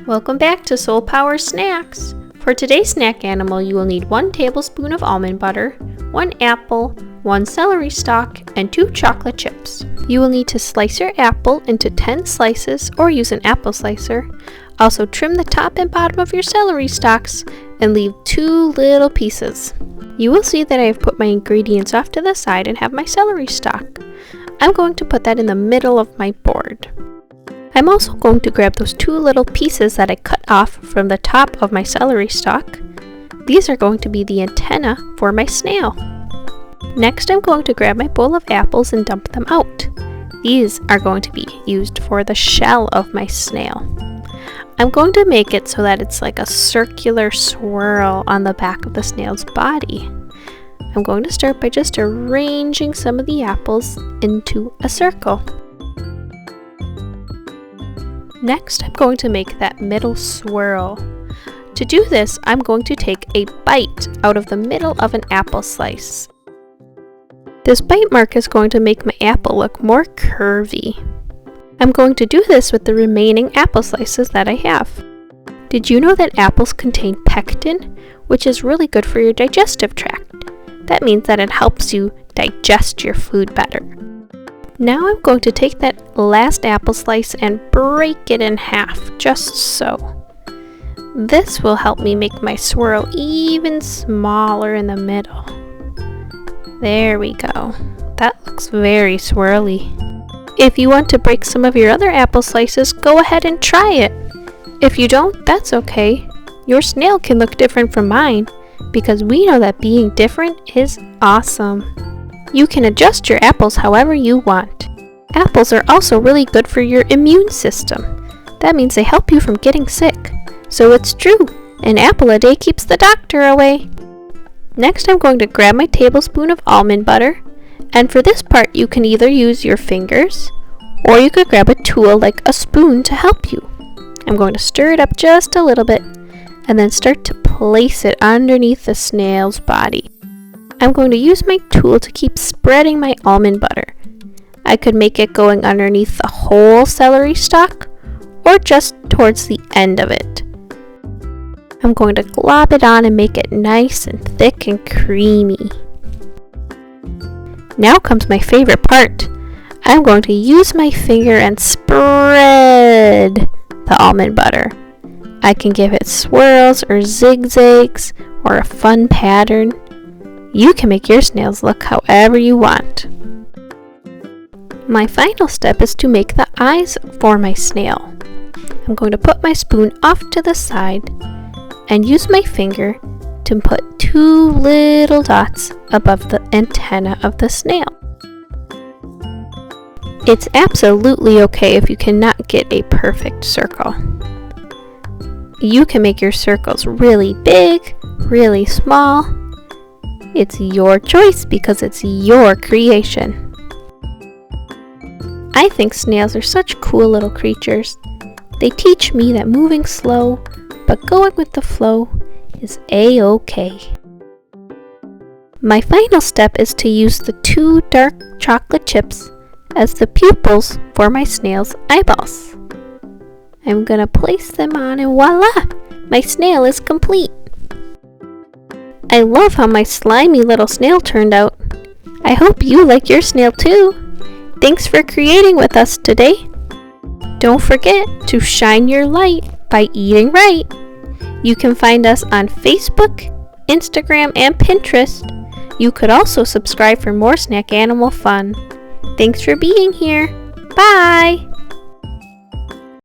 Welcome back to Soul Power Snacks. For today's snack animal, you will need 1 tablespoon of almond butter, 1 apple, 1 celery stalk, and 2 chocolate chips. You will need to slice your apple into 10 slices or use an apple slicer. Also trim the top and bottom of your celery stalks and leave 2 little pieces. You will see that I have put my ingredients off to the side and have my celery stalk. I'm going to put that in the middle of my board. I'm also going to grab those 2 little pieces that I cut off from the top of my celery stalk. These are going to be the antenna for my snail. Next, I'm going to grab my bowl of apples and dump them out. These are going to be used for the shell of my snail. I'm going to make it so that it's like a circular swirl on the back of the snail's body. I'm going to start by just arranging some of the apples into a circle. Next, I'm going to make that middle swirl. To do this, I'm going to take a bite out of the middle of an apple slice. This bite mark is going to make my apple look more curvy. I'm going to do this with the remaining apple slices that I have. Did you know that apples contain pectin, which is really good for your digestive tract? That means that it helps you digest your food better. Now I'm going to take that last apple slice and break it in half, just so. This will help me make my swirl even smaller in the middle. There we go. That looks very swirly. If you want to break some of your other apple slices, go ahead and try it. If you don't, that's okay. Your snail can look different from mine, because we know that being different is awesome. You can adjust your apples however you want. Apples are also really good for your immune system. That means they help you from getting sick. So it's true, an apple a day keeps the doctor away. Next, I'm going to grab my tablespoon of almond butter. And for this part, you can either use your fingers, or you could grab a tool like a spoon to help you. I'm going to stir it up just a little bit, and then start to place it underneath the snail's body. I'm going to use my tool to keep spreading my almond butter. I could make it going underneath the whole celery stalk, or just towards the end of it. I'm going to glob it on and make it nice and thick and creamy. Now comes my favorite part. I'm going to use my finger and spread the almond butter. I can give it swirls or zigzags or a fun pattern. You can make your snails look however you want. My final step is to make the eyes for my snail. I'm going to put my spoon off to the side and use my finger to put 2 little dots above the antenna of the snail. It's absolutely okay if you cannot get a perfect circle. You can make your circles really big, really small. It's your choice because it's your creation. I think snails are such cool little creatures. They teach me that moving slow, but going with the flow is a-okay. My final step is to use the 2 dark chocolate chips as the pupils for my snail's eyeballs. I'm gonna place them on and voila! My snail is complete. I love how my slimy little snail turned out. I hope you like your snail too. Thanks for creating with us today. Don't forget to shine your light by eating right. You can find us on Facebook, Instagram, and Pinterest. You could also subscribe for more snack animal fun. Thanks for being here. Bye!